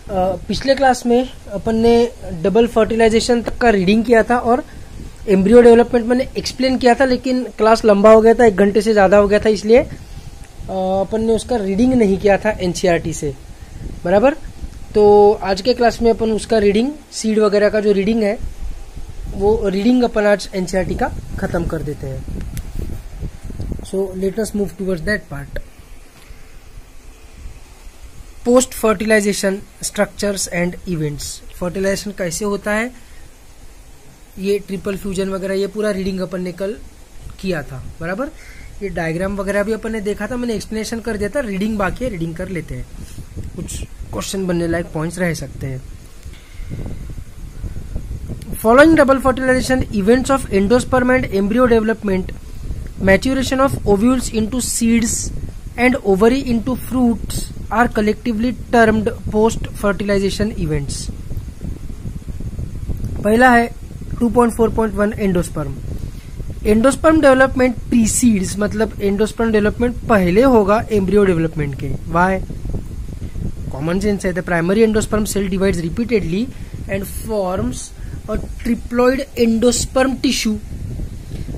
पिछले क्लास में अपन ने डबल फर्टिलाइजेशन तक का रीडिंग किया था और एम्ब्रियो डेवलपमेंट मैंने एक्सप्लेन किया था, लेकिन क्लास लंबा हो गया था, 1 घंटे से ज़्यादा हो गया था, इसलिए अपन ने उसका रीडिंग नहीं किया था एनसीईआरटी से, बराबर। तो आज के क्लास में अपन उसका रीडिंग, सीड वगैरह का जो रीडिंग है वो रीडिंग अपन आज एनसीईआरटी का ख़त्म कर देते हैं। So let us move towards that part. Post fertilization structures and events. Fertilization कैसे होता है, ये ट्रिपल फ्यूजन वगैरह, ये पूरा रीडिंग अपन ने कल किया था, बराबर। ये डायग्राम वगैरह भी अपन ने देखा था, मैंने एक्सप्लेनेशन कर दिया था। रीडिंग बाकी है, रीडिंग कर लेते हैं, कुछ क्वेश्चन बनने लायक पॉइंट्स रह सकते हैं। Following double fertilization events of endosperm and embryo development, maturation of ovules into seeds and ovary into fruits are collectively termed post fertilization events। पहला है 2.4.1 एंडोस्पर्म। एंडोस्पर्म डेवलपमेंट प्रीसीड्स, मतलब एंडोस्पर्म डेवलपमेंट पहले होगा embryo development के। Why? Common sense है। The primary endosperm cell divides repeatedly and forms a triploid endosperm tissue.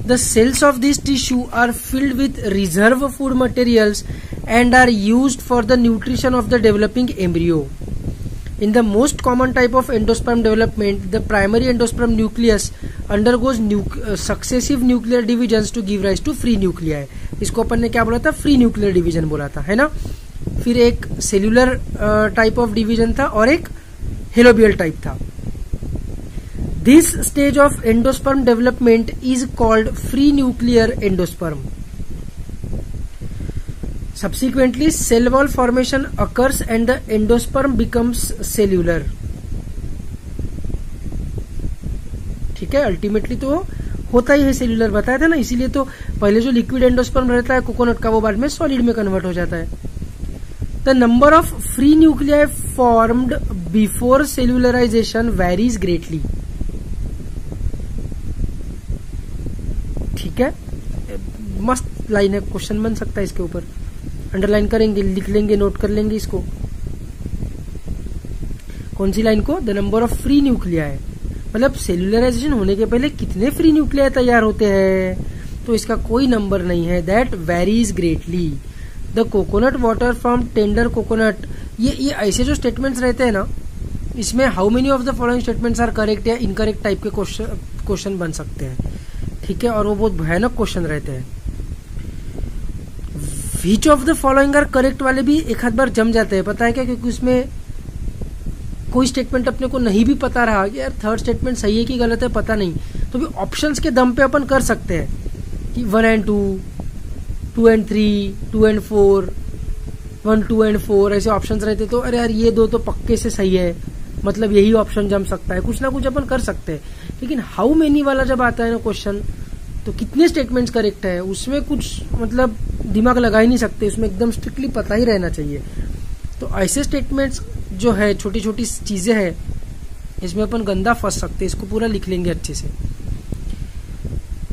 The cells of this tissue are filled with reserve food materials and are used for the nutrition of the developing embryo. In the most common type of endosperm development, the primary endosperm nucleus undergoes successive nuclear divisions to give rise to free nuclei. इसको अपन ने क्या बोला था? Free nuclear division बोला था, है ना। फिर एक सेल्यूलर टाइप ऑफ डिवीजन था और एक हेलोबियल टाइप था। This stage of endosperm development is called free nuclear endosperm. Subsequently, cell wall formation occurs and the endosperm becomes cellular. ठीक है, अल्टीमेटली तो होता ही है सेल्यूलर, बताया था ना। इसीलिए तो पहले जो लिक्विड एंडोस्पर्म रहता है कोकोनट का, वो बाद में सॉलिड में कन्वर्ट हो जाता है। The number of free nuclei formed before cellularization varies greatly. ठीक है, मस्त लाइन है, क्वेश्चन बन सकता है इसके ऊपर। अंडरलाइन करेंगे, लिख लेंगे, नोट कर लेंगे इसको। कौन सी लाइन को? The number of free nuclei, मतलब सेल्यूलराइजेशन होने के पहले कितने फ्री न्यूक्लियाई तैयार होते हैं, तो इसका कोई नंबर नहीं है। That varies greatly. The coconut water from tender coconut, ये ऐसे जो स्टेटमेंट्स रहते हैं ना, इसमें how many of the following statements are correct या इनकरेक्ट टाइप के क्वेश्चन बन सकते हैं, ठीक है, और वो बहुत भयानक क्वेश्चन रहते हैं। Which of the following are correct वाले भी एक आध बार जम जाते हैं, पता है क्या? क्योंकि उसमें कोई स्टेटमेंट अपने को नहीं भी पता रहा कि यार थर्ड स्टेटमेंट सही है कि गलत है, पता नहीं, तो भी ऑप्शंस के दम पे अपन कर सकते हैं कि 1 and 2, 2 and 3, 2 and 4, 1, 2 and 4 ऐसे ऑप्शंस रहते, तो अरे यार ये दो तो पक्के से सही है, मतलब यही ऑप्शन जम सकता है, कुछ ना कुछ अपन कर सकते हैं। लेकिन हाउ मेनी वाला जब आता है ना क्वेश्चन, तो कितने स्टेटमेंट्स करेक्ट है, उसमें कुछ मतलब दिमाग लगा ही नहीं सकते, उसमें एकदम स्ट्रिक्टली पता ही रहना चाहिए। तो ऐसे स्टेटमेंट्स जो है, छोटी छोटी चीजें हैं, इसमें अपन गंदा फंस सकते हैं। इसको पूरा लिख लेंगे अच्छे से।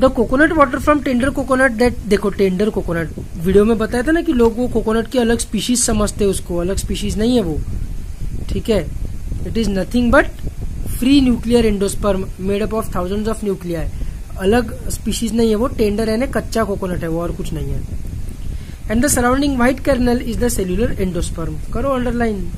The coconut water from tender coconut, that, देखो टेंडर कोकोनट वीडियो में बताया था ना कि लोग वो कोकोनट की अलग स्पीशीज समझते हैं, उसको अलग स्पीशीज नहीं है वो, ठीक है। It is nothing but free nuclear endosperm made up of thousands of nuclei. अलग स्पीशीज नहीं है वो, टेंडर यानी कच्चा कोकोनट है वो, और कुछ नहीं है। And the surrounding white kernel is the cellular endosperm. करो अंडरलाइन।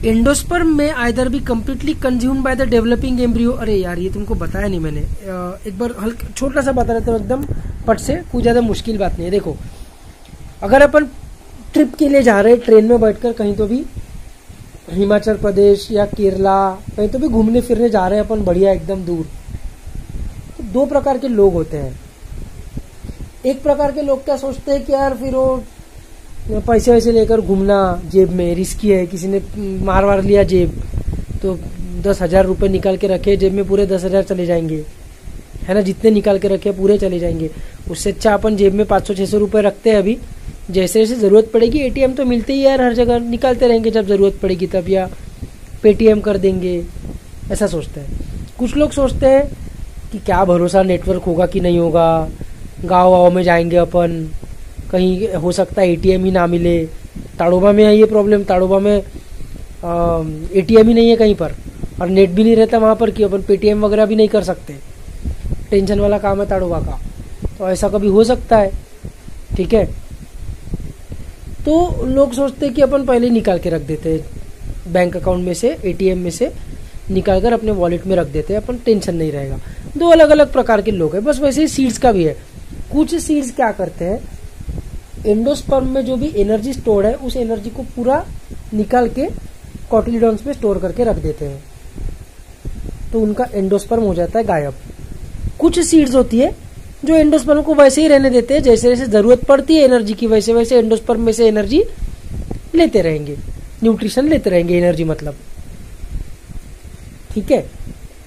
एंडोस्पर्म में either be completely consumed by the developing embryo. अरे यार ये तुमको बताया नहीं मैंने, एक बार हल्का छोटा सा बता रहे थे एकदम पट से, कोई ज्यादा मुश्किल बात नहीं है। देखो, अगर अपन ट्रिप के लिए जा रहे हैं ट्रेन में बैठकर कहीं तो भी, हिमाचल प्रदेश या केरला कहीं तो भी घूमने फिरने जा रहे हैं अपन, बढ़िया एकदम दूर, तो 2 प्रकार के लोग होते हैं। एक प्रकार के लोग क्या सोचते हैं कि यार फिर वो पैसे वैसे लेकर घूमना जेब में रिस्की है, किसी ने मार वार लिया जेब तो 10,000 रुपये निकाल के रखे जेब में, पूरे 10,000 चले जाएंगे, है ना। जितने निकाल के रखे पूरे चले जाएंगे। उससे अच्छा अपन जेब में 500-600 रुपये रखते हैं अभी, जैसे जैसे जरूरत पड़ेगी, एटीएम तो मिलते ही यार हर जगह, निकालते रहेंगे जब जरूरत पड़ेगी तब, या पेटीएम कर देंगे, ऐसा सोचते हैं। कुछ लोग सोचते हैं कि क्या भरोसा नेटवर्क होगा कि नहीं होगा, गाँव वाँव में जाएंगे अपन, कहीं हो सकता है एटीएम ही ना मिले। ताड़ोबा में है ये प्रॉब्लम, ताड़ोबा में एटीएम ही नहीं है कहीं पर और नेट भी नहीं रहता वहाँ पर कि अपन पेटीएम वगैरह भी नहीं कर सकते। टेंशन वाला काम है ताड़ोबा का, तो ऐसा कभी हो सकता है। ठीक है, तो लोग सोचते हैं कि अपन पहले ही निकाल के रख देते हैं बैंक अकाउंट में से, एटीएम में से निकाल कर अपने वॉलेट में रख देते हैं, अपन टेंशन नहीं रहेगा। दो अलग अलग प्रकार के लोग हैं। बस वैसे ही सीड्स का भी है। कुछ सीड्स क्या करते हैं, एंडोस्पर्म में जो भी एनर्जी स्टोर है उस एनर्जी को पूरा निकाल के कॉटिलिडॉन्स में स्टोर करके रख देते हैं, तो उनका एंडोस्पर्म हो जाता है गायब। कुछ सीड्स होती है जो एंडोस्पर्म को वैसे ही रहने देते हैं, जैसे जैसे जरूरत पड़ती है एनर्जी की वैसे वैसे एंडोस्पर्म में से एनर्जी लेते रहेंगे, न्यूट्रिशन लेते रहेंगे, एनर्जी मतलब। ठीक है,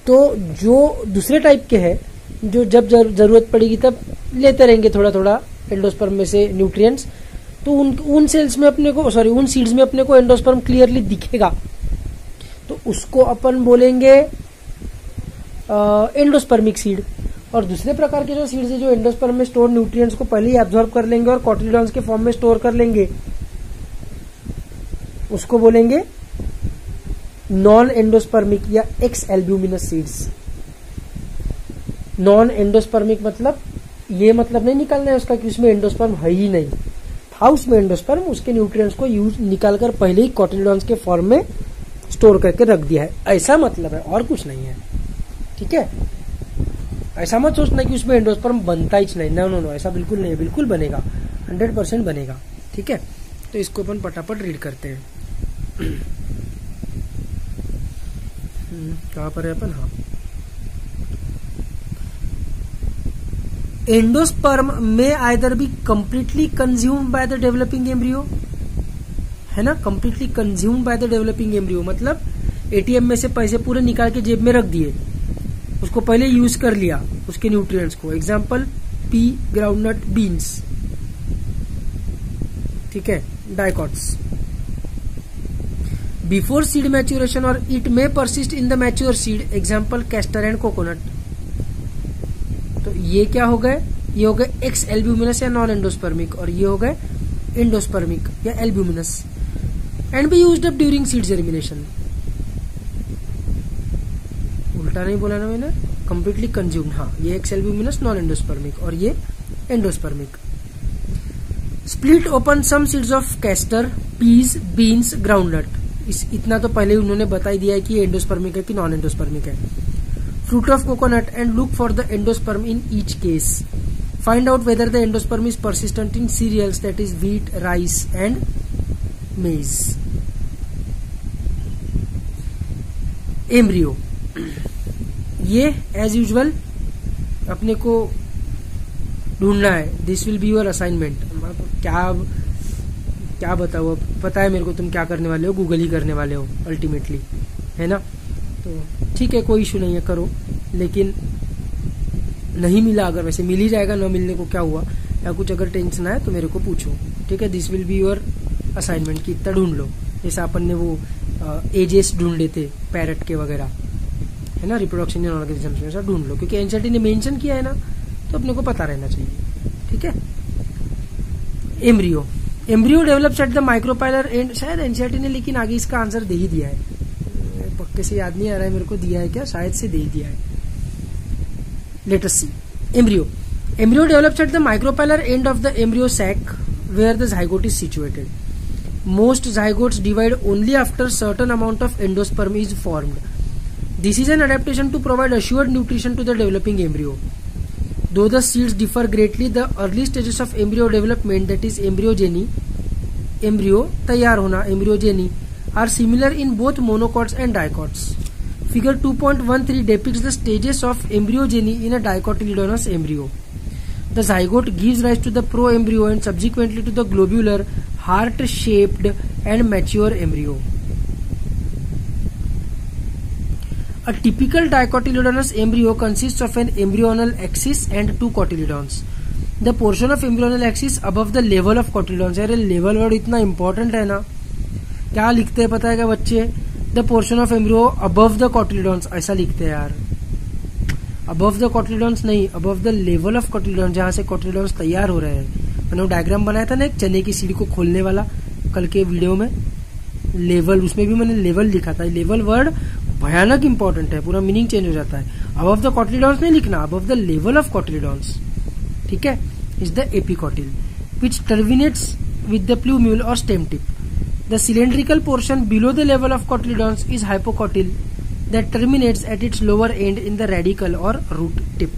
तो जो दूसरे टाइप के हैं जो जब जरूरत पड़ेगी तब लेते रहेंगे थोड़ा थोड़ा एंडोस्पर्म में से न्यूट्रिएंट्स, तो उन सेल्स में अपने को उन सीड्स में अपने को एंडोस्पर्म क्लियरली दिखेगा, तो उसको अपन बोलेंगे एंडोस्पर्मिक सीड। और दूसरे प्रकार के जो सीड्स है जो एंडोस्पर्म में स्टोर न्यूट्रिएंट्स को पहले ही एब्जॉर्ब कर लेंगे और कॉटिलिडॉन्स के फॉर्म में स्टोर कर लेंगे, उसको बोलेंगे नॉन एंडोस्पर्मिक या x albuminous seeds. Non endospermic मतलब ये मतलब नहीं निकालना है उसका कि उसमें एंडोस्पर्म है ही नहीं, था उसमें एंडोस्पर्म, उसके न्यूट्रिएंट्स को यूज निकाल कर पहले ही कॉटिलिडॉन्स के फॉर्म में स्टोर करके रख दिया है, ऐसा मतलब है, और कुछ नहीं है। ठीक है, ऐसा मत सोचना कि उसमें एंडोस्पर्म बनता ही नहीं, नो नो नो, ऐसा बिल्कुल नहीं है, बिल्कुल बनेगा, 100% बनेगा। ठीक है, तो इसको अपन पटापट रीड करते हैं। कहां पर है अपन, हाँ, एंडोस्पर्म में either be completely consumed by the developing embryo, है ना, completely consumed by the developing embryo मतलब एटीएम में से पैसे पूरे निकाल के जेब में रख दिए, उसको पहले यूज कर लिया उसके न्यूट्रिएंट्स को, एग्जांपल पी, ग्राउंडनट, बीन्स। ठीक है, डाइकॉट्स। बिफोर सीड मैच्योरेशन और it may persist in the mature seed, example castor and coconut. तो ये क्या हो गए, ये हो गए एक्स एल्ब्यूमिनस या नॉन एंडोस्पर्मिक, और ये हो गए एंडोस्पर्मिक या albuminous. And be used up during seed germination. उल्टा नहीं बोला ना मैंने, कंप्लीटली कंज्यूम्ड, हाँ, ये एक्स एल्ब्यूमिनस नॉन एंडोस्पर्मिक और ये endospermic. Split open some seeds of castor, peas, beans, groundnut. इतना तो पहले उन्होंने बता ही दिया है कि एंडोस्पर्मिक है कि नॉन एंडोस्पर्मिक है। Fruit of coconut and look for the endosperm in each case. Find out whether the endosperm is persistent in cereals that is wheat, rice and maize. Embryo, ये एज यूजुअल अपने को ढूंढना है, this will be your assignment. क्या बताओ, अब पता है मेरे को तुम क्या करने वाले हो, गूगल ही करने वाले हो अल्टीमेटली, है ना। तो ठीक है, कोई इशू नहीं है, करो, लेकिन नहीं मिला अगर, वैसे मिल ही जाएगा, न मिलने को क्या हुआ, या कुछ अगर टेंशन आए तो मेरे को पूछो। ठीक है, this will be your assignment कि इतना ढूंढ लो, जैसे अपन ने वो एजेस ढूंढ लेते पैरट के वगैरह, है ना, रिप्रोडक्शन इन ऑर्गेनिजम्स में, ऐसा ढूंढ लो, क्योंकि एनसीईआरटी ने मेंशन किया है ना, तो अपने को पता रहना चाहिए। ठीक है, embryo. Embryo develops at the micropylar and, शायद एनसीईआरटी ने लेकिन आगे इसका आंसर दे ही दिया है, पक्के से याद नहीं आ रहा है मेरे को, दिया है क्या, शायद से दे ही दिया है। Let us see. Embryo develops at the micropylar end of the embryo sac where the zygote is situated. Most zygotes divide only after certain amount of endosperm is formed. This is an adaptation to provide assured nutrition to the developing embryo. Though the seeds differ greatly, the early stages of embryo development, that is embryogeny, embryo तैयार होना, embryogeny, are similar in both monocots and dicots. Figure 2.13 depicts the stages of embryogeny in a dicotyledonous embryo. The zygote gives rise to the proembryo and subsequently to the globular, heart-shaped and mature embryo. A typical dicotyledonous embryo consists of an embryonal axis and two cotyledons. The portion of embryonal axis above the level of cotyledons. यार level word इतना important है ना, क्या लिखते हैं पता है क्या बच्चे, the portion of embryo above the cotyledons, ऐसा लिखते हैं यार, अबव द कॉटिलिडॉन्स नहीं, above the level of cotyledons, जहां से कॉटिलिडॉन्स तैयार हो रहे हैं मैंने वो डायग्राम बनाया था ना एक चने की सीढ़ी को खोलने वाला कल के वीडियो में, लेवल, उसमें भी मैंने लेवल लिखा था। लेवल वर्ड भयानक इंपॉर्टेंट है, पूरा मीनिंग चेंज हो जाता है। अबव द कॉटिलिडॉन्स नहीं लिखना, above the level of cotyledons, ठीक है, is the epicotyl which terminates with the plumule or stem tip. The cylindrical portion below the level of cotyledons is hypocotyl that terminates at its lower end in the radical or root tip.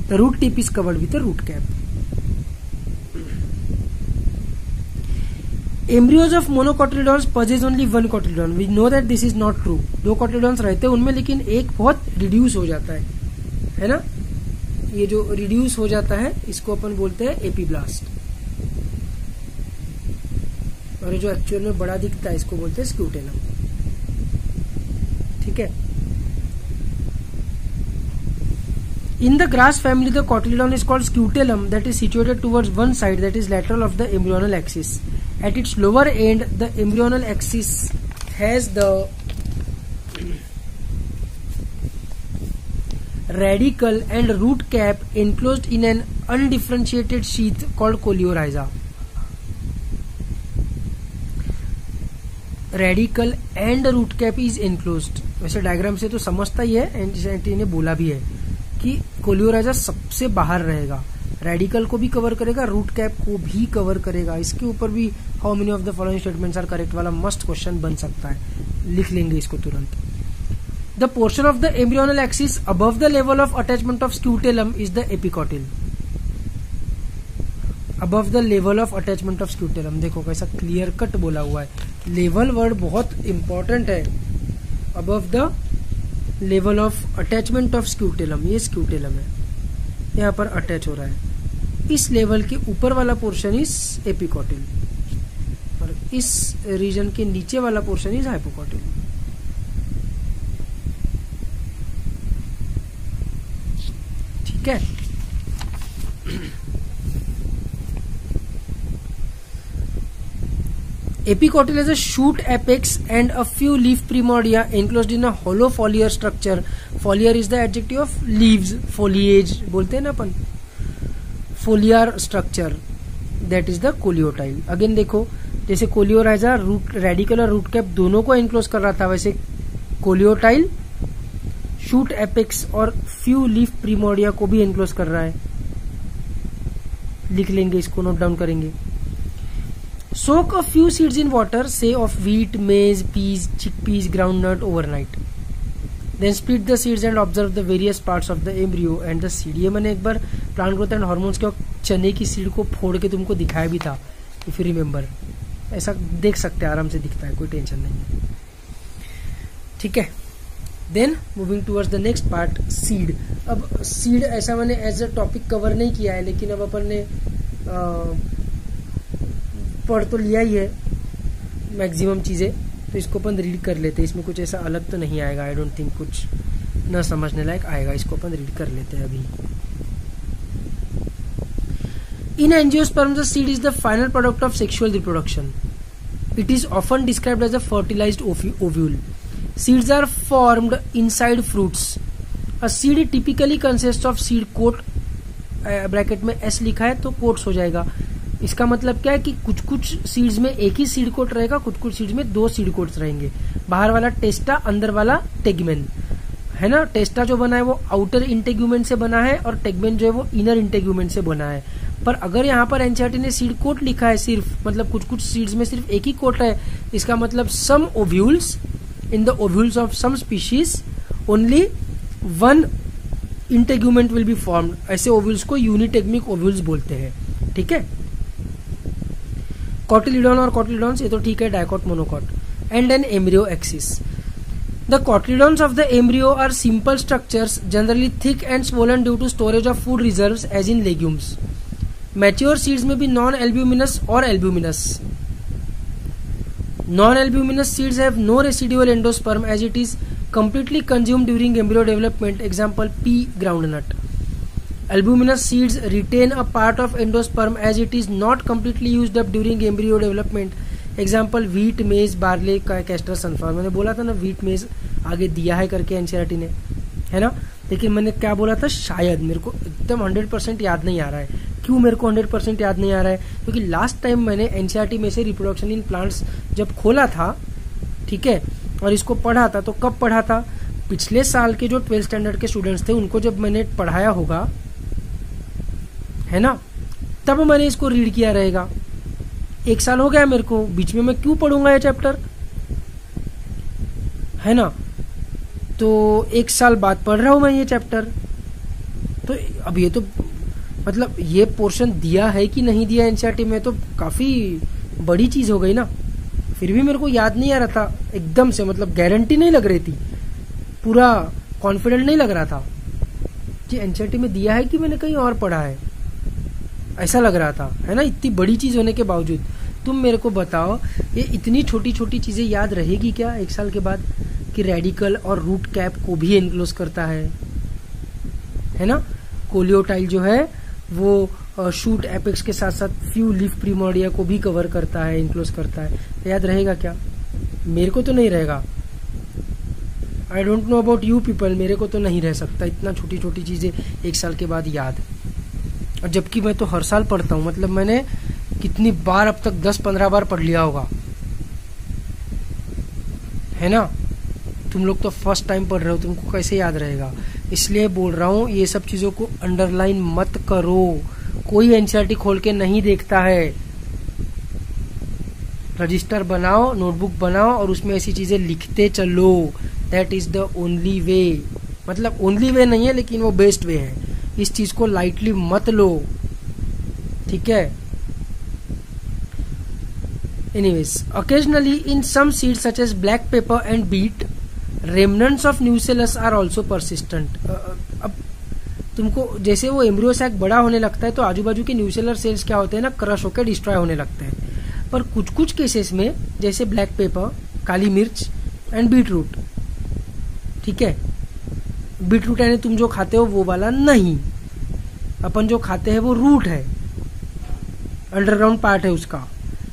The root tip is covered with a root cap. Embryos of monocotyledons possess only one cotyledon. We know that this is not true. 2 cotyledons रहते हैं उनमें, लेकिन एक बहुत reduce हो जाता है ना। ये जो रिड्यूस हो जाता है इसको अपन बोलते हैं एपीब्लास्ट, और ये जो एक्चुअल में बड़ा दिखता है इसको बोलते हैं स्क्यूटेलम, ठीक है। In the grass family, the cotyledon is called scutellum, that is situated towards one side, that is lateral of the embryonal axis. At its lower end, the embryonal axis has the radical and root cap enclosed in an undifferentiated sheath called coleorhiza. Radicle and root cap is enclosed. वैसे diagram से तो समझता ही है, anti ने बोला भी है कि कोलियोराइजा सबसे बाहर रहेगा, रेडिकल को भी कवर करेगा, रूट कैप को भी कवर करेगा। इसके ऊपर भी how many of the following statements are correct वाला मस्त क्वेश्चन बन सकता है, लिख लेंगे इसको तुरंत। The portion of the embryonal axis above the level of attachment of scutellum is the epicotyl. Above the level of attachment of scutellum, देखो कैसा क्लियर कट बोला हुआ है, लेवल वर्ड बहुत इंपॉर्टेंट है। Above the level of attachment of scutellum, ये scutellum है, यहाँ पर अटैच हो रहा है, इस लेवल के ऊपर वाला पोर्शन इज एपिकॉटिल और इस रीजन के नीचे वाला पोर्शन इज हाइपोकॉटिल। ठीक है, Epicotyl has a shoot apex and a few leaf primordia enclosed in a hollow foliar structure. Foliar is the adjective of leaves, foliage बोलते हैं ना अपन, foliar structure, that is the coleotyl. Again देखो, जैसे coleorhiza root radical और root cap दोनों को enclose कर रहा था, वैसे कोलियोटाइल शूट एपेक्स और फ्यू लीफ प्रीमोडिया को भी एनक्लोज कर रहा है। लिख लेंगे इसको, नोट डाउन करेंगे। Soak a few seeds in water, say of wheat, maize, peas, chickpeas, groundnut overnight. Then split the seeds and observe the various parts of the embryo and the seed. ये मैंने एक बार plant growth and hormones के चने की seed को फोड़ के तुमको दिखाया भी था, इफ यू रिमेम्बर। ऐसा देख सकते हैं, आराम से दिखता है, कोई टेंशन नहीं है। ठीक है, then moving towards the next part, seed. अब सीड ऐसा मैंने एज अ टॉपिक कवर नहीं किया है, लेकिन अब अपन ने पढ़ तो लिया ही है मैक्सिमम चीजें, तो इसको अपन रीड कर लेते हैं। इसमें कुछ ऐसा अलग तो नहीं आएगा, आई डोंट थिंक कुछ न समझने लायक आएगा, इसको अपन रीड कर लेते हैं अभी। In angiosperm the seed is the final product of sexual reproduction. It is often described as a fertilized ovule. Seeds are formed inside fruits. A seed typically consist of seed coat, bracket में S लिखा है तो quotes हो जाएगा। इसका मतलब क्या है कि कुछ कुछ सीड्स में एक ही सीड कोट रहेगा, कुछ कुछ सीड्स में 2 सीड कोट्स रहेंगे। बाहर वाला टेस्टा, अंदर वाला टेगमेन, है ना। टेस्टा जो बना है वो आउटर इंटेग्यूमेंट से बना है और टेगमेन जो है वो इनर इंटेग्यूमेंट से बना है। पर अगर यहाँ पर एनसीईआरटी ने सीड कोट लिखा है सिर्फ, मतलब कुछ कुछ सीड्स में सिर्फ एक ही कोट है, इसका मतलब some ovules in the ovules of some species only one integument will be formed. ऐसे ओव्यूल्स को यूनिटेगमिक ओव्यूल्स बोलते हैं। ठीक है, कॉटिलिडॉन और कॉटिलिडॉन्स ये तो ठीक है, dicot, monocot. And an embryo axis. The cotyledons of the embryo are simple structures generally thick and swollen due to storage of food reserves as in legumes. Mature seeds में भी non albuminous और albuminous. Non albuminous seeds have no residual endosperm as it is completely consumed during embryo development. Example, pea, groundnut. Albuminous seeds retain a part of endosperm as it is not completely used up during embryo development. Example, wheat, maize, barley, castor, sunflower. मैंने बोला था ना wheat, maize आगे दिया है करके NCERT ने, है ना। लेकिन मैंने क्या बोला था, शायद मेरे को एकदम 100% याद नहीं आ रहा है क्यों मेरे को 100% याद नहीं आ रहा है? क्योंकि लास्ट टाइम मैंने एनसीईआरटी में से रिप्रोडक्शन इन प्लांट्स जब खोला था, ठीक है, और इसको पढ़ा था, तो कब पढ़ा था? पिछले साल के जो 12th स्टैंडर्ड के स्टूडेंट्स थे उनको जब मैंने पढ़ाया होगा, है ना, तब मैंने इसको रीड किया रहेगा। 1 साल हो गया मेरे को, बीच में मैं क्यों पढ़ूंगा ये चैप्टर, है ना? तो 1 साल बाद पढ़ रहा हूं मैं ये चैप्टर। तो अब ये तो मतलब ये पोर्शन दिया है कि नहीं दिया एनसीईआरटी में, तो काफी बड़ी चीज हो गई ना। फिर भी मेरे को याद नहीं आ रहा था एकदम से, मतलब गारंटी नहीं लग रही थी, पूरा कॉन्फिडेंट नहीं लग रहा था कि एनसीईआरटी में दिया है कि मैंने कहीं और पढ़ा है, ऐसा लग रहा था, है ना। इतनी बड़ी चीज होने के बावजूद तुम मेरे को बताओ, ये इतनी छोटी छोटी चीजें याद रहेगी क्या 1 साल के बाद, कि रेडिकल और रूट कैप को भी एनक्लोज करता है ना। कोलियोटाइल जो है वो शूट एपेक्स के साथ साथ फ्यू लीफ प्रिमोर्डिया को भी कवर करता है, एनक्लोज करता है। तो याद रहेगा क्या? मेरे को तो नहीं रहेगा। I don't know about you people, मेरे को तो नहीं रह सकता इतना छोटी छोटी चीजें 1 साल के बाद याद। और जबकि मैं तो हर साल पढ़ता हूँ, मतलब मैंने कितनी बार अब तक 10-15 बार पढ़ लिया होगा, है ना। तुम लोग तो फर्स्ट टाइम पढ़ रहे हो, तुमको कैसे याद रहेगा? इसलिए बोल रहा हूं ये सब चीजों को अंडरलाइन मत करो। कोई एनसीईआरटी खोल के नहीं देखता है। रजिस्टर बनाओ, नोटबुक बनाओ और उसमें ऐसी चीजें लिखते चलो। That is the only way. मतलब ओनली वे नहीं है, लेकिन वो बेस्ट वे है। इस चीज को लाइटली मत लो, ठीक है। Anyways, occasionally in some seeds such as black pepper and beet, remnants of nucellus are also persistent. अब तुमको जैसे वो एम्ब्रियो सैक बड़ा होने लगता है तो आजू बाजू के न्यूसेलर सेल्स क्या होते हैं ना, क्रश होकर डिस्ट्रॉय होने लगते हैं। पर कुछ कुछ केसेस में, जैसे ब्लैक पेपर, काली मिर्च एंड बीट रूट, ठीक है, बीट रूट यानी तुम जो खाते हो वो वाला नहीं, अपन जो खाते हैं वो रूट है, अंडरग्राउंड पार्ट है उसका।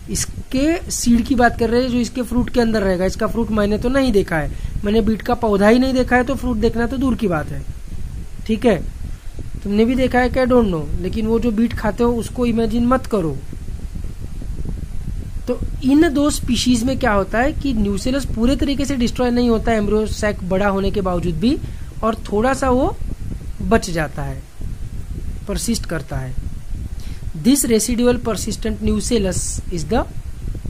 इसके सीड की बात कर रहे हैं जो इसके फ्रूट के अंदर रहेगा। इसका फ्रूट मैंने तो नहीं देखा है, मैंने बीट का पौधा ही नहीं देखा है, तो फ्रूट देखना तो दूर की बात है, ठीक है। तुमने भी देखा है क्या, डोंट नो, लेकिन वो जो बीट खाते हो उसको इमेजिन मत करो। तो इन 2 स्पीशीज में क्या होता है कि न्यूसेलस पूरे तरीके से डिस्ट्रॉय नहीं होता है एम्ब्रियो सैक बड़ा होने के बावजूद भी, और थोड़ा सा वो बच जाता है, परसिस्ट करता है। This residual persistent nucellus is the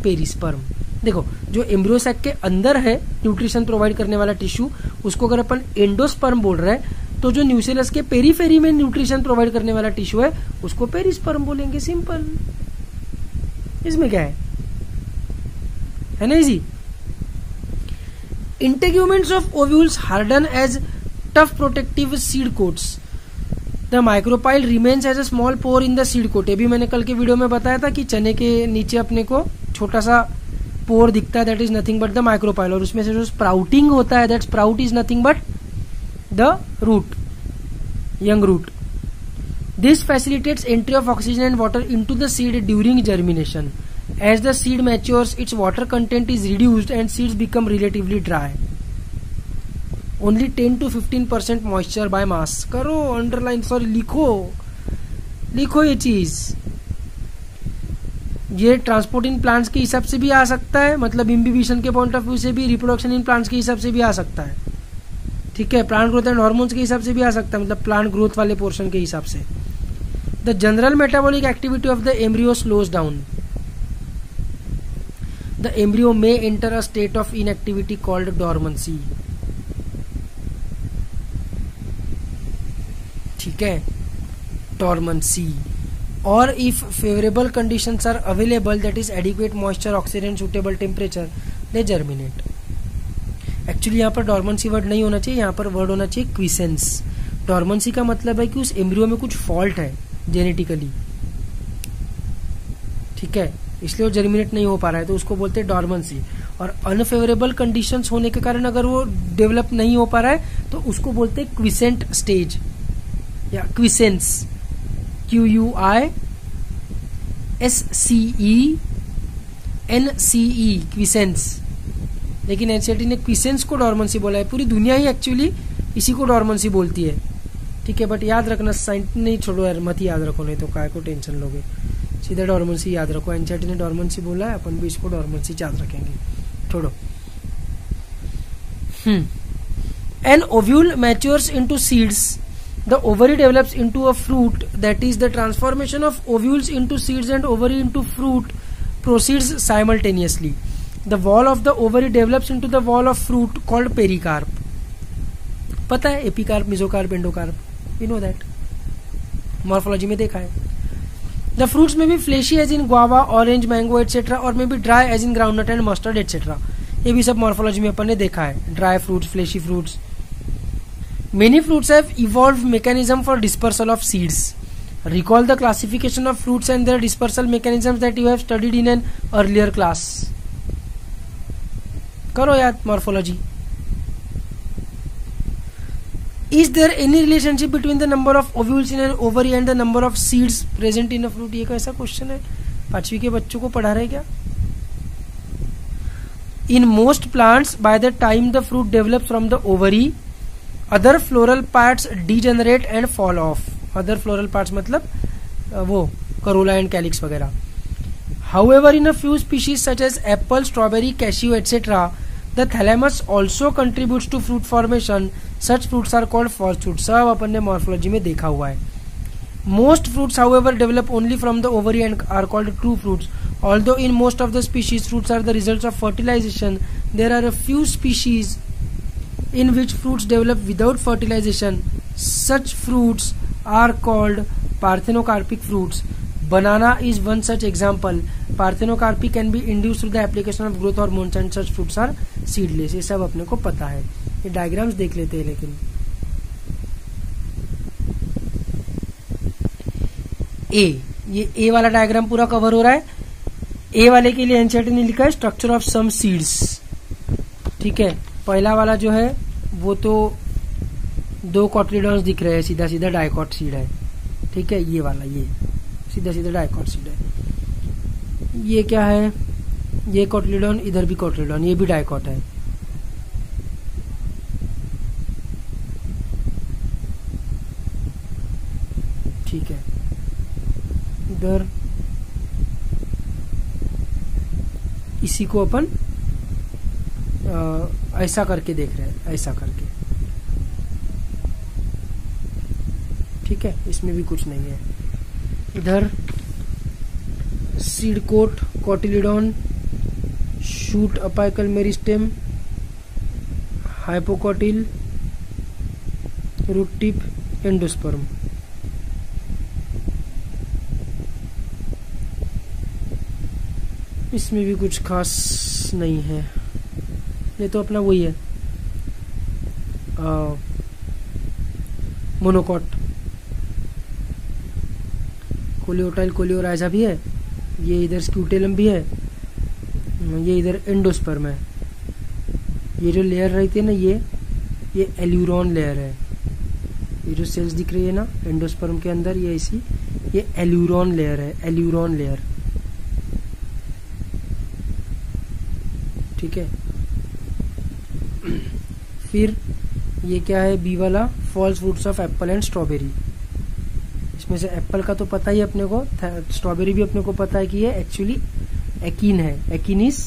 perisperm. देखो, जो एम्ब्रियो सैक के अंदर है न्यूट्रिशन प्रोवाइड करने वाला टिश्यू, उसको अगर अपन एंडोस्पर्म बोल रहे हैं, तो जो न्यूसेलस के पेरीफेरी में न्यूट्रिशन प्रोवाइड करने वाला टिश्यू है उसको पेरिस्पर्म बोलेंगे। सिंपल, इसमें क्या है ना, easy. Integuments of ovules harden as tough protective seed coats. The micropyle remains as a small pore in the seed coat. ये भी मैंने कल के वीडियो में बताया था कि चने के नीचे अपने को छोटा सा पोर दिखता है, that is nothing but the micropyle, और उसमें से जो स्प्राउटिंग होता है, that sprout is nothing but the root, young root. This facilitates entry of oxygen and water into the seed during germination. As the seed matures, its water content is reduced and seeds become relatively dry. Only 10 to 15% moisture by mass. करो underline, sorry लिखो ये चीज। ये transport in plants के हिसाब से भी आ सकता है, मतलब इम्बिबिशन के पॉइंट ऑफ व्यू से भी, रिप्रोडक्शन इन प्लांट्स के हिसाब से भी आ सकता है, ठीक है। प्लांट ग्रोथ एंड हार्मोन्स के हिसाब से भी आ सकता है, मतलब प्लांट ग्रोथ वाले पोर्शन के हिसाब से। The general metabolic activity of the embryo slows down. The embryo may enter a state of inactivity called dormancy. ठीक है, dormancy. Or if favorable conditions are available, that is adequate moisture, oxygen, suitable temperature, they germinate. Actually यहाँ पर dormancy word नहीं होना चाहिए, यहाँ पर word होना चाहिए क्विसेंस. डॉर्मेंसी का मतलब है कि उस एम्ब्रियो में कुछ फॉल्ट है जेनेटिकली, ठीक है, इसलिए वो जर्मिनेट नहीं हो पा रहा है, तो उसको बोलते हैं डॉर्मेंसी. और अनफेवरेबल कंडीशंस होने के कारण अगर वो डेवलप नहीं हो पा रहा है तो उसको बोलते हैं क्विसेंट स्टेज या क्विसेंस, QUISCENCE, क्विसेंस. लेकिन एनसीईआरटी ने क्विसेंस को डॉर्मेंसी बोला है. पूरी दुनिया ही एक्चुअली इसी को डॉर्मेंसी बोलती है, ठीक है, बट याद रखना साइंट नहीं, छोड़ो यार, मत याद रखो, नहीं तो काय को टेंशन लोगे, सीधा डॉर्मेंसी याद रखो। एनसीईआरटी ने डॉर्मेंसी बोला है, अपन भी इसको डॉर्मेंसी याद रखेंगे, छोड़ो। An ovule matures into seeds. The ovary develops into a fruit. That is, the transformation of ovules into seeds and ovary into fruit proceeds simultaneously. The wall of the ovary develops into the wall of fruit called pericarp. पता है epicarp, mesocarp, endocarp, you know that. Morphology में देखा है। The fruits may be fleshy as in guava, orange, mango, etc. or may be dry as in groundnut and mustard, etc. ये भी सब morphology में अपन ने देखा है। Dry fruits, fleshy fruits. Many fruits have evolved mechanism for dispersal of seeds. Recall the classification of fruits and their dispersal mechanisms that you have studied in an earlier class. करो याद morphology. Is there any relationship between the number of ovules in an ovary and the number of seeds present in a fruit? ये कैसा question है, 5वीं के बच्चों को पढ़ा रहे क्या? In most plants, by the time the fruit develops from the ovary, other floral parts degenerate and fall off. Other floral parts मतलब वो corolla and calyx वगैरह. However, in a few species such as apple, strawberry, cashew, etc., the thalamus also contributes to fruit formation. Such fruits are called false fruits. सब अपन ने morphology में देखा हुआ है। Most fruits, however, develop only from the ovary and are called true fruits. Although in most of the species, fruits are the results of fertilization, there are a few species in which fruits develop without fertilization. Such fruits are called parthenocarpic fruits. Banana is one such example. Parthenocarpy can be induced through the application of growth hormones and such fruits are seedless. ये सब अपने को पता है। ये diagrams देख लेते हैं। लेकिन ये ए वाला डायग्राम पूरा कवर हो रहा है। ए वाले के लिए एनसीईआरटी ने लिखा है स्ट्रक्चर ऑफ सम सीड्स। ठीक है, पहला वाला जो है वो तो 2 कॉटिलिडॉन्स दिख रहे हैं, सीधा सीधा डाइकॉट सीड है। ठीक है, ये वाला ये सीधा सीधा डाइकॉट सीड है। ये क्या है, ये कॉटिलिडॉन, इधर भी कॉटिलिडॉन, ये भी डाइकॉट है। ठीक है, इधर इसी को अपन ऐसा करके देख रहे हैं, ऐसा करके। ठीक है, इसमें भी कुछ नहीं है। इधर seed coat, cotyledon, shoot, apical meristem, hypocotyl, root tip, endosperm. इसमें भी कुछ खास नहीं है। ये तो अपना वही है मोनोकॉट। कोलियोटाइल, कोलियोराइजा भी है। ये इधर स्क्यूटेलम भी है। ये इधर एंडोस्पर्म है। ये जो लेयर रहती है ना, ये एल्यूरॉन लेयर है। ये जो सेल्स दिख रही है ना एंडोस्पर्म के अंदर, ये ऐसी ये एल्यूरॉन लेयर है, एल्यूरॉन लेयर। ठीक है, फिर ये क्या है, बी वाला, false fruits of apple and strawberry. इसमें से एप्पल का तो पता ही अपने को, स्ट्रॉबेरी भी अपने को पता है कि ये एक्चुअली एकीन है। एकीनिस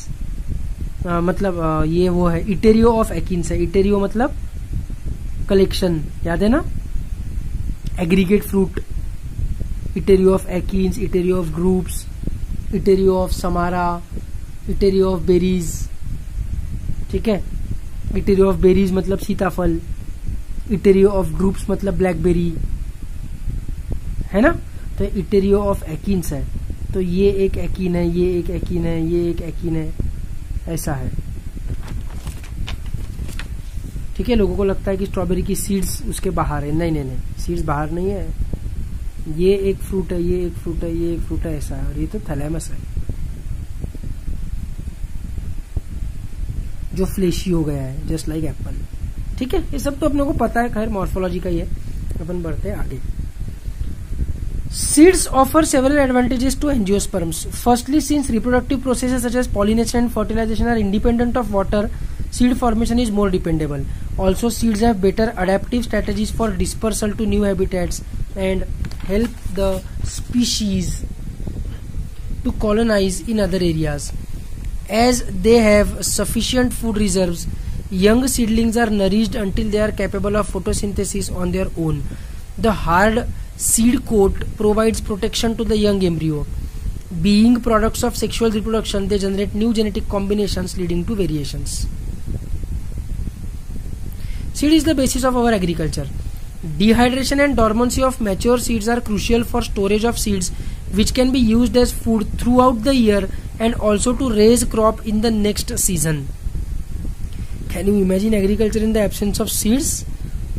मतलब ये वो है, इटेरियो ऑफ एकीन्स है। इटेरियो मतलब कलेक्शन, याद है ना, aggregate fruit. Etaerio of achenes, etaerio of drupes, etaerio of samara, etaerio of berries. ठीक है, इटेरियो ऑफ बेरीज मतलब सीताफल, इटेरियो ऑफ ग्रुप्स मतलब ब्लैकबेरी, है ना। तो इटेरियो ऑफ एकीन्स है। तो ये एक एकीन है, ये एक एकीन है, ये एक एकीन है, ऐसा है। ठीक है, लोगों को लगता है कि स्ट्रॉबेरी की सीड्स उसके बाहर है। नहीं नहीं नहीं, सीड्स बाहर नहीं है। ये एक फ्रूट है, ये एक फ्रूट है, ये एक फ्रूट है, ऐसा है। और ये तो थैलेमस है जो फ्लेशी हो गया है, जस्ट लाइक एप्पल। ठीक है, ये सब तो अपने को पता है, खैर मॉर्फोलॉजी का ही है। अपन बढ़ते हैं आगे। Seeds offer several advantages to angiosperms. Firstly, since reproductive processes such as pollination and fertilization are independent of water, seed formation is more dependable. Also, seeds have better adaptive strategies for dispersal to new habitats and help the species to colonize in other areas. As they have sufficient food reserves, young seedlings are nourished until they are capable of photosynthesis on their own. The hard seed coat provides protection to the young embryo. Being products of sexual reproduction, they generate new genetic combinations leading to variations. Seed is the basis of our agriculture. Dehydration and dormancy of mature seeds are crucial for storage of seeds, which can be used as food throughout the year and also to raise crop in the next season. Can you imagine agriculture in the absence of seeds,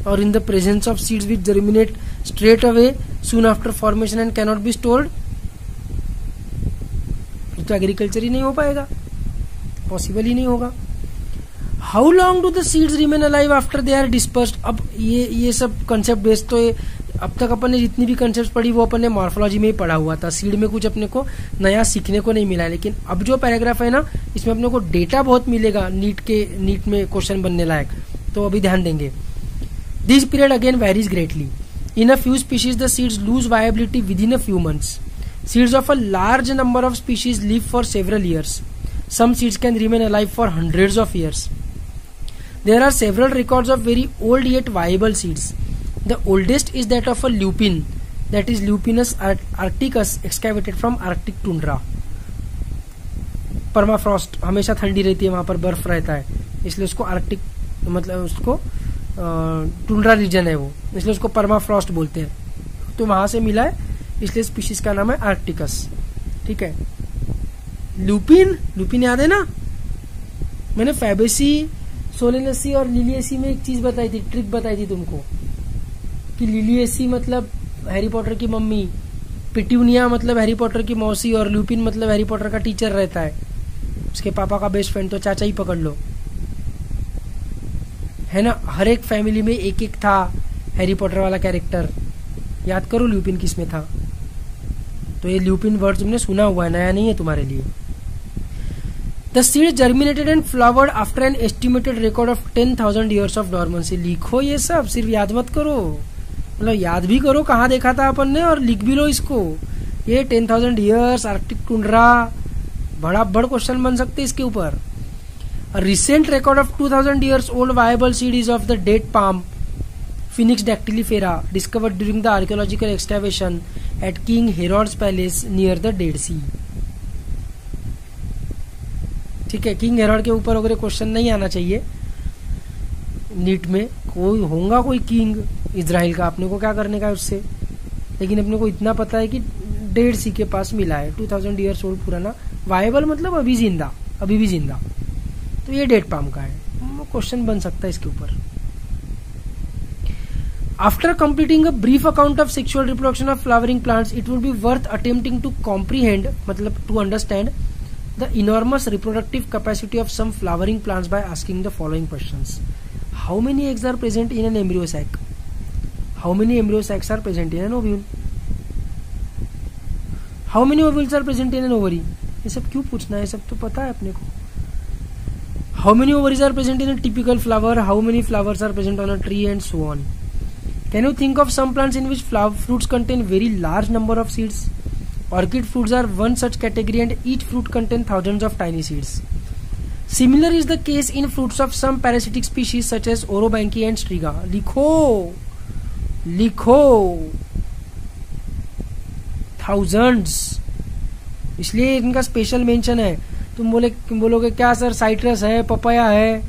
or in the presence of seeds which germinate straight away soon after formation and cannot be stored? फिर तो agriculture ही नहीं हो पाएगा, possible ही नहीं होगा. How long do the seeds remain alive after they are dispersed? अब ये सब कंसेप्ट बेस्ड तो अब तक अपन ने जितनी भी कंसेप्ट पढ़ी वो अपन ने मॉर्फोलॉजी में ही पढ़ा हुआ था. सीड में कुछ अपने को नया सीखने को नहीं मिला है. लेकिन अब जो पैराग्राफ है ना, इसमें अपने को डेटा बहुत मिलेगा नीट में क्वेश्चन बनने लायक, तो अभी ध्यान देंगे. This period again varies greatly. In a few species, the seeds lose viability within a few months. Seeds of a large number of species live for several years. Some seeds can remain alive for hundreds of years. There are several records of very old yet viable seeds. The oldest is that of a lupin, that is Lupinus arcticus, excavated from Arctic tundra. Permafrost, हमेशा ठंडी रहती है, वहां पर बर्फ रहता है, इसलिए उसको आर्कटिक, मतलब उसको टुंड्रा रीजन है वो, इसलिए उसको परमाफ्रॉस्ट बोलते हैं. तो वहां से मिला है, इसलिए स्पीशीज का नाम है आर्कटिकस. ठीक है. लुपिन याद है ना? मैंने फैबेसी, सोलेनेसी और लिलिएसी में एक चीज बताई थी, ट्रिक बताई थी तुमको, कि लिलिएसी मतलब हैरी पॉटर की मम्मी, पिट्यूनिया मतलब हैरी पॉटर की मौसी, और लुपिन मतलब हैरी पॉटर का टीचर रहता है, उसके पापा का बेस्ट फ्रेंड, तो चाचा ही पकड़ लो, है ना. हर एक फैमिली में एक एक था हैरी पॉटर वाला कैरेक्टर. याद करो ल्यूपिन किस में था. तो ये ल्यूपिन वर्ड तुमने सुना हुआ है, नया नहीं है तुम्हारे लिए. The seed germinated and flowered after an estimated record of 10,000 years of dormancy. लिखो ये सब, सिर्फ याद मत करो, मतलब याद भी करो कहाँ देखा था अपन ने, और लिख भी लो इसको. ये 10,000 ईयर्स, आर्कटिक टुंड्रा, बड़ा क्वेश्चन बन सकते इसके ऊपर. A recent record of 2,000 years old viable seed is of the date palm, Phoenix dactylifera, discovered during the archaeological excavation at King Herod's palace near the Dead Sea. ठीक है. King Herod के ऊपर वगैरह question नहीं आना चाहिए NEET में. कोई होगा कोई किंग इजराइल का, अपने को क्या करने का है उससे. लेकिन अपने को इतना पता है कि डेड सी के पास मिला है, 2000 ईयर्स ओल्ड पुराना. वायबल मतलब अभी भी जिंदा. तो ये डेट पाम का है, क्वेश्चन बन सकता है इसके ऊपर. After completing a brief account of sexual reproduction of flowering plants, it would be worth attempting to comprehend, मतलब to understand the enormous reproductive capacity of some flowering plants by asking the following questions. How many eggs are present in an embryo sac? How many embryo sacs are present in an ovule? How many ovules are present in an ovary? ये सब क्यों पूछना है, सब तो पता है अपने को. How many ovaries are present in a typical flower? How many flowers are present on a tree, and so on. Can you think of some plants in which fruits contain very large number of seeds? Orchid fruits are one such category, and each fruit contains thousands of tiny seeds. Similar is the case in fruits of some parasitic species such as Orobanche and Striga. लिखो thousands, इसलिए इनका special mention है. तुम बोलोगे क्या sir, citrus है, papaya है,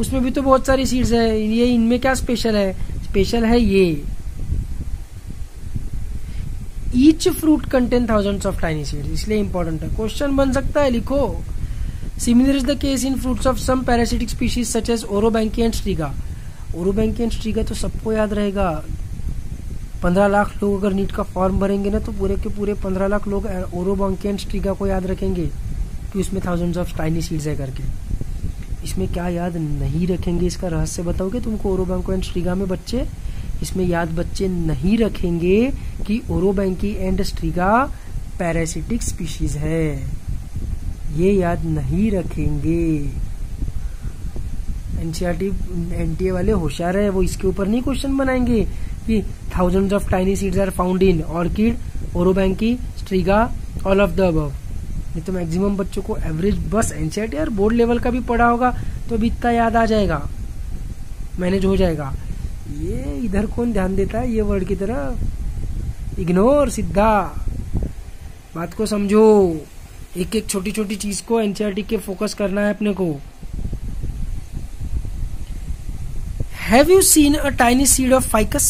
उसमें भी तो बहुत सारी सीड्स है, ये इनमें क्या स्पेशल है? स्पेशल है ये, each fruit contain thousands of tiny seeds, इसलिए इंपॉर्टेंट है. क्वेश्चन बन सकता है, लिखो. Similar is the case in fruits of some parasitic species such as Orobanche and Striga. Orobanche and Striga तो सबको याद रहेगा. 15 लाख लोग अगर नीट का फॉर्म भरेंगे ना, तो पूरे के पूरे 15 लाख लोग ओरोबैंकी एंड स्ट्रीगा को याद रखेंगे कि उसमें थाउजेंड्स ऑफ टाइनी सीड्स है करके. इसमें क्या याद नहीं रखेंगे, इसका रहस्य बताओगे तुमको. ओरोबैंको एंड स्ट्रीगा में बच्चे इसमें याद बच्चे नहीं रखेंगे कि Orobanche and Striga parasitic species है, ये याद नहीं रखेंगे। एनसीईआरटी एनटीए वाले होशियार है, वो इसके ऊपर नहीं क्वेश्चन बनाएंगे कि thousands of tiny seeds are found in orchid, Orobanche, Striga, all of the above. नहीं तो मैक्सिमम बच्चों को एवरेज बस एनसीईआरटी और बोर्ड लेवल का भी पढ़ा होगा तो भी इतना याद आ जाएगा, मैनेज हो जाएगा। ये इधर कौन ध्यान देता है ये वर्ड की तरफ, इग्नोर, सीधा बात को समझो। एक एक छोटी छोटी चीज को एनसीईआरटी के फोकस करना है अपने को। Have you seen a tiny seed of ficus?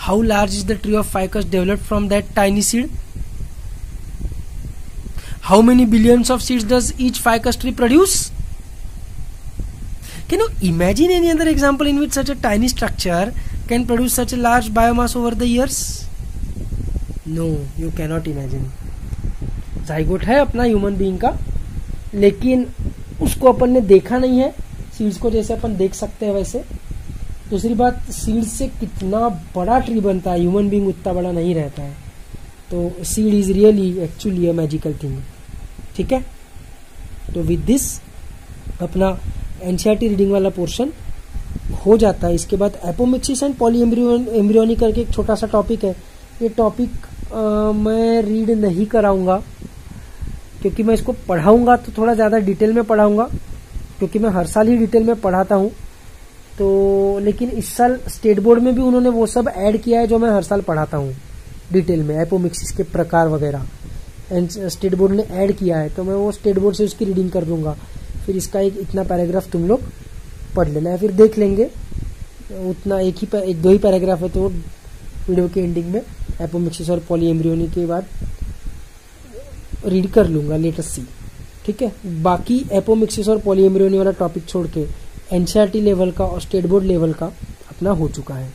How large is the tree of ficus developed from that tiny seed? How many billions of seeds does each ficus tree produce? Can you imagine any other example in which such a tiny structure can produce such a large biomass over the years? No, you cannot imagine. Zygote है अपना human being का, लेकिन उसको अपन ने देखा नहीं है seeds को जैसे अपन देख सकते हैं वैसे। दूसरी बात, सीड्स से कितना बड़ा ट्री बनता है, ह्यूमन बीइंग उतना बड़ा नहीं रहता है। तो seed is really actually a magical thing. ठीक है, तो विद दिस अपना एनसीईआरटी रीडिंग वाला पोर्शन हो जाता है। इसके बाद एपोमिक्सिस एंड पॉली एम्ब्रियोनी करके एक छोटा सा टॉपिक है। ये टॉपिक मैं रीड नहीं कराऊंगा क्योंकि मैं इसको पढ़ाऊंगा तो थोड़ा ज्यादा डिटेल में पढ़ाऊंगा, क्योंकि मैं हर साल ही डिटेल में पढ़ाता हूं। तो लेकिन इस साल स्टेट बोर्ड में भी उन्होंने वो सब ऐड किया है जो मैं हर साल पढ़ाता हूं डिटेल में, एपोमिक्सिस के प्रकार वगैरह स्टेट बोर्ड ने ऐड किया है। तो मैं वो स्टेट बोर्ड से उसकी रीडिंग कर दूंगा, फिर इसका एक इतना पैराग्राफ तुम लोग पढ़ लेना है, फिर देख लेंगे उतना एक दो ही पैराग्राफ है तो वीडियो के एंडिंग में एपोमिक्सिस और पॉली एम्ब्रियोनी के बाद रीड कर लूंगा, लेट अस सी। ठीक है, बाकी एपोमिक्सिस और पॉली एम्ब्रियोनी वाला टॉपिक छोड़ के एनसीईआरटी लेवल का और स्टेट बोर्ड लेवल का अपना हो चुका है।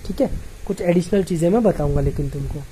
ठीक है, कुछ एडिशनल चीजें मैं बताऊंगा लेकिन तुमको।